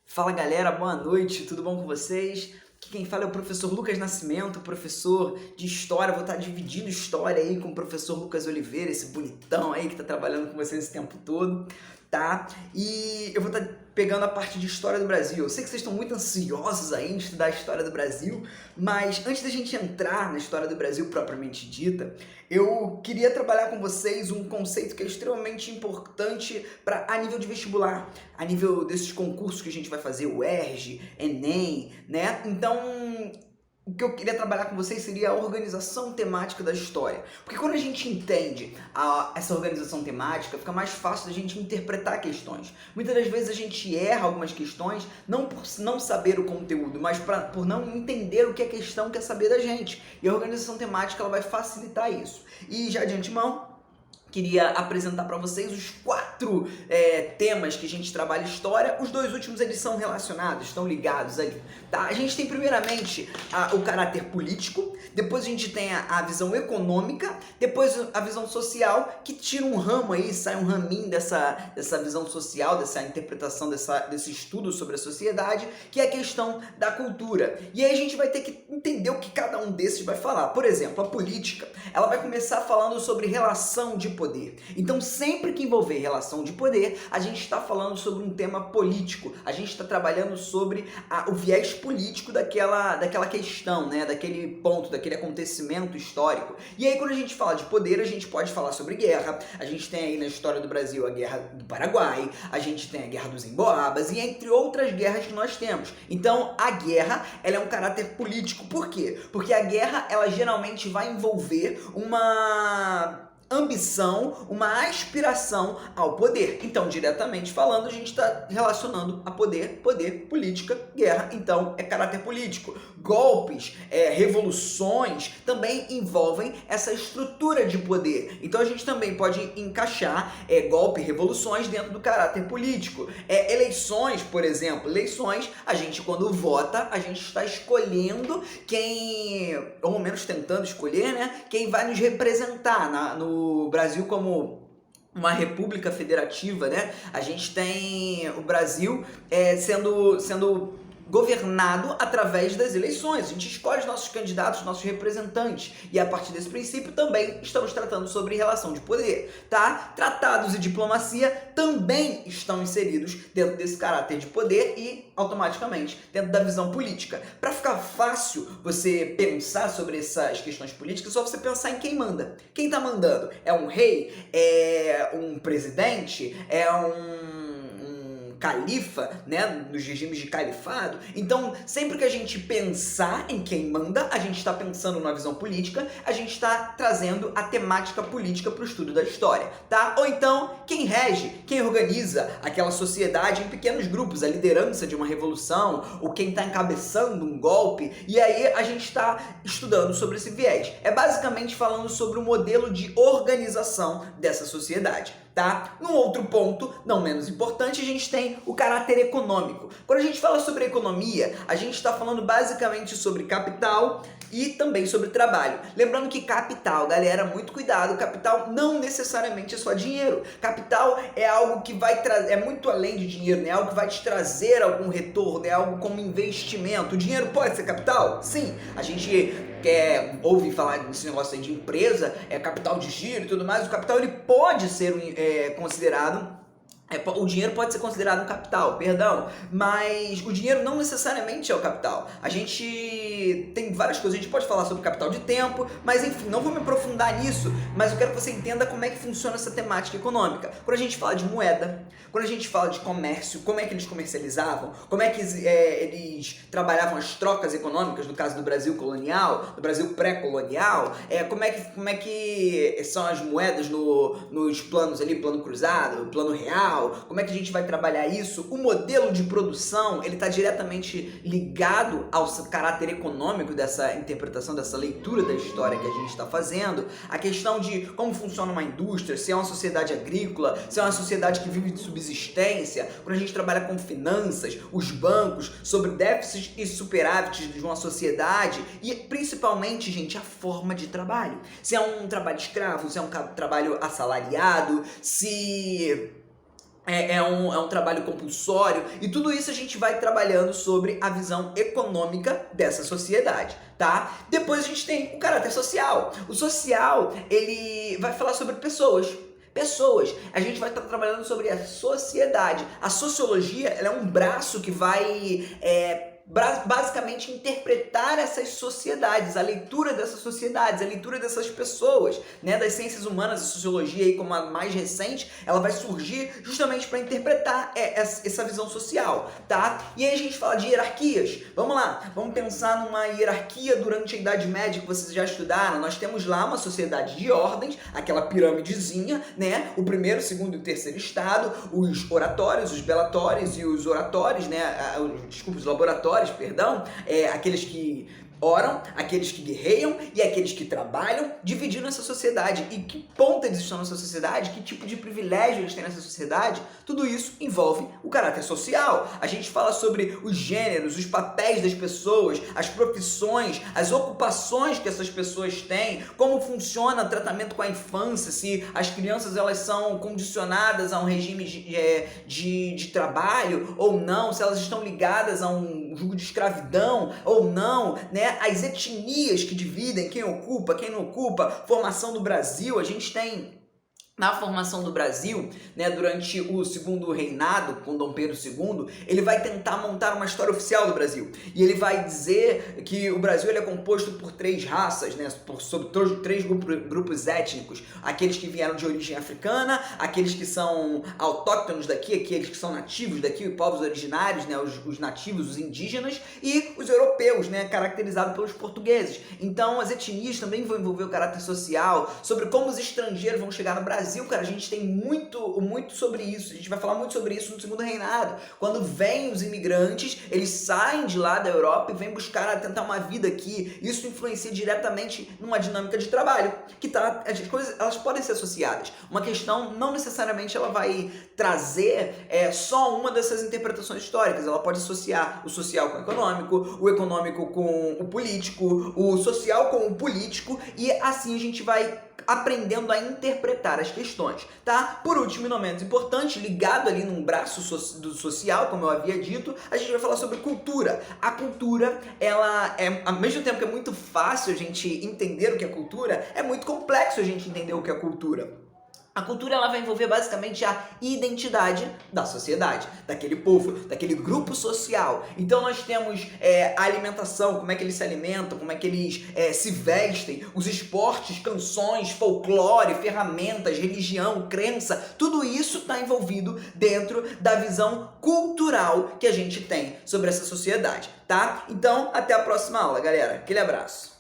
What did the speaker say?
Fala galera, boa noite, tudo bom com vocês? Aqui quem fala é o professor Lucas Nascimento, professor de História. Vou estar dividindo História aí com o professor Lucas Oliveira, esse bonitão aí que está trabalhando com vocês esse tempo todo, tá? E eu vou estar pegando a parte de História do Brasil. Eu sei que vocês estão muito ansiosos aí em estudar a História do Brasil, mas antes da gente entrar na História do Brasil propriamente dita, eu queria trabalhar com vocês um conceito que é extremamente importante a nível de vestibular, a nível desses concursos que a gente vai fazer, o ERJ, Enem, né? Então, o que eu queria trabalhar com vocês seria a organização temática da história. Porque quando a gente entende essa organização temática, fica mais fácil da gente interpretar questões. Muitas das vezes a gente erra algumas questões, não por não saber o conteúdo, mas por não entender o que a questão quer saber da gente. E a organização temática ela vai facilitar isso. E já de antemão, queria apresentar para vocês os 4 temas que a gente trabalha história. Os 2 últimos eles são relacionados, estão ligados ali, tá? A gente tem primeiramente o caráter político, depois a gente tem a visão econômica, depois a visão social, que tira um ramo aí, sai um raminho dessa visão social, dessa interpretação, desse estudo sobre a sociedade, que é a questão da cultura. E aí a gente vai ter que entender o que cada um desses vai falar. Por exemplo, a política, ela vai começar falando sobre relação de poder. Então, sempre que envolver relação de poder, a gente está falando sobre um tema político, a gente está trabalhando sobre o viés político daquela questão, né? Daquele ponto, daquele acontecimento histórico. E aí, quando a gente fala de poder, a gente pode falar sobre guerra, a gente tem aí na história do Brasil a Guerra do Paraguai, a gente tem a Guerra dos Emboabas e entre outras guerras que nós temos. Então, a guerra, ela é um caráter político. Por quê? Porque a guerra, ela geralmente vai envolver uma ambição, uma aspiração ao poder. Então, diretamente falando, a gente está relacionando a poder, política, guerra. Então, é caráter político. Golpes, revoluções também envolvem essa estrutura de poder. Então, a gente também pode encaixar golpe e revoluções dentro do caráter político. Eleições, por exemplo. Eleições, a gente quando vota, a gente está escolhendo quem, ou ao menos tentando escolher, né? Quem vai nos representar no Brasil como uma república federativa, né? A gente tem o Brasil sendo governado através das eleições. A gente escolhe os nossos candidatos, nossos representantes. E a partir desse princípio também estamos tratando sobre relação de poder, tá? Tratados e diplomacia também estão inseridos dentro desse caráter de poder e automaticamente dentro da visão política. Para ficar fácil você pensar sobre essas questões políticas, é só você pensar em quem manda. Quem tá mandando? É um rei? É um presidente? É um califa, né, nos regimes de califado. Então, sempre que a gente pensar em quem manda, a gente está pensando numa visão política, a gente está trazendo a temática política para o estudo da história, tá? Ou então, quem rege, quem organiza aquela sociedade em pequenos grupos, a liderança de uma revolução, ou quem está encabeçando um golpe, e aí a gente está estudando sobre esse viés. É basicamente falando sobre o modelo de organização dessa sociedade, tá? Num outro ponto, não menos importante, a gente tem o caráter econômico. Quando a gente fala sobre economia, a gente está falando basicamente sobre capital e também sobre trabalho. Lembrando que capital, galera, muito cuidado, capital não necessariamente é só dinheiro. Capital é algo que vai trazer, é muito além de dinheiro, né? É algo que vai te trazer algum retorno, é algo como investimento. O dinheiro pode ser capital? Sim. A gente ouve falar desse negócio aí de empresa, capital de giro e tudo mais. O capital ele pode ser considerado. O dinheiro pode ser considerado um capital, perdão, mas o dinheiro não necessariamente é o capital. A gente tem várias coisas, a gente pode falar sobre capital de tempo, mas enfim, não vou me aprofundar nisso, mas eu quero que você entenda como é que funciona essa temática econômica. Quando a gente fala de moeda, quando a gente fala de comércio, como é que eles comercializavam, como é que eles trabalhavam as trocas econômicas, no caso do Brasil colonial, do Brasil pré-colonial, como é que são as moedas nos planos ali, plano cruzado, plano real, social, como é que a gente vai trabalhar isso? O modelo de produção, ele está diretamente ligado ao caráter econômico dessa interpretação, dessa leitura da história que a gente está fazendo. A questão de como funciona uma indústria, se é uma sociedade agrícola, se é uma sociedade que vive de subsistência, quando a gente trabalha com finanças, os bancos, sobre déficits e superávites de uma sociedade e principalmente, gente, a forma de trabalho. Se é um trabalho escravo, se é um trabalho assalariado, se é um trabalho compulsório, e tudo isso a gente vai trabalhando sobre a visão econômica dessa sociedade, tá? Depois a gente tem o caráter social. O social, ele vai falar sobre pessoas. A gente vai estar trabalhando sobre a sociedade. A sociologia, ela é um braço que vai basicamente interpretar essas sociedades, a leitura dessas sociedades, a leitura dessas pessoas, né, das ciências humanas. A sociologia aí, como a mais recente, ela vai surgir justamente para interpretar essa visão social, tá? E aí a gente fala de hierarquias. Vamos lá, vamos pensar numa hierarquia durante a Idade Média que vocês já estudaram. Nós temos lá uma sociedade de ordens, aquela pirâmidezinha, né? O primeiro, o segundo e o terceiro estado, os oratórios, os belatórios e os oratórios, né? Desculpa, os laboratórios, perdão, aqueles que oram, aqueles que guerreiam e aqueles que trabalham, dividindo essa sociedade. E que ponto eles estão nessa sociedade, que tipo de privilégio eles têm nessa sociedade, tudo isso envolve o caráter social. A gente fala sobre os gêneros, os papéis das pessoas, as profissões, as ocupações que essas pessoas têm, como funciona o tratamento com a infância, se as crianças elas são condicionadas a um regime de trabalho ou não, se elas estão ligadas a um jugo de escravidão ou não, né? As etnias que dividem, quem ocupa, quem não ocupa, formação do Brasil. A gente tem na formação do Brasil, né, durante o segundo reinado, com Dom Pedro II, ele vai tentar montar uma história oficial do Brasil. E ele vai dizer que o Brasil ele é composto por três raças, né, sobre três grupos étnicos. Aqueles que vieram de origem africana, aqueles que são autóctonos daqui, aqueles que são nativos daqui, os povos originários, né, os nativos, os indígenas, e os europeus, né, caracterizados pelos portugueses. Então, as etnias também vão envolver o caráter social, sobre como os estrangeiros vão chegar no Brasil. Cara, a gente tem muito sobre isso. A gente vai falar muito sobre isso no segundo reinado. Quando vêm os imigrantes, eles saem de lá da Europa e vêm buscar tentar uma vida aqui. Isso influencia diretamente numa dinâmica de trabalho, que as coisas elas podem ser associadas. Uma questão não necessariamente ela vai trazer só uma dessas interpretações históricas. Ela pode associar o social com o econômico com o político, o social com o político, e assim a gente vai aprendendo a interpretar as questões, tá? Por último e não menos importante, ligado ali num braço do social, como eu havia dito, a gente vai falar sobre cultura. A cultura, ela ao mesmo tempo que é muito fácil a gente entender o que é cultura, é muito complexo a gente entender o que é cultura. A cultura ela vai envolver basicamente a identidade da sociedade, daquele povo, daquele grupo social. Então nós temos a alimentação, como é que eles se alimentam, como é que eles se vestem, os esportes, canções, folclore, ferramentas, religião, crença, tudo isso está envolvido dentro da visão cultural que a gente tem sobre essa sociedade, tá? Então, até a próxima aula, galera. Aquele abraço.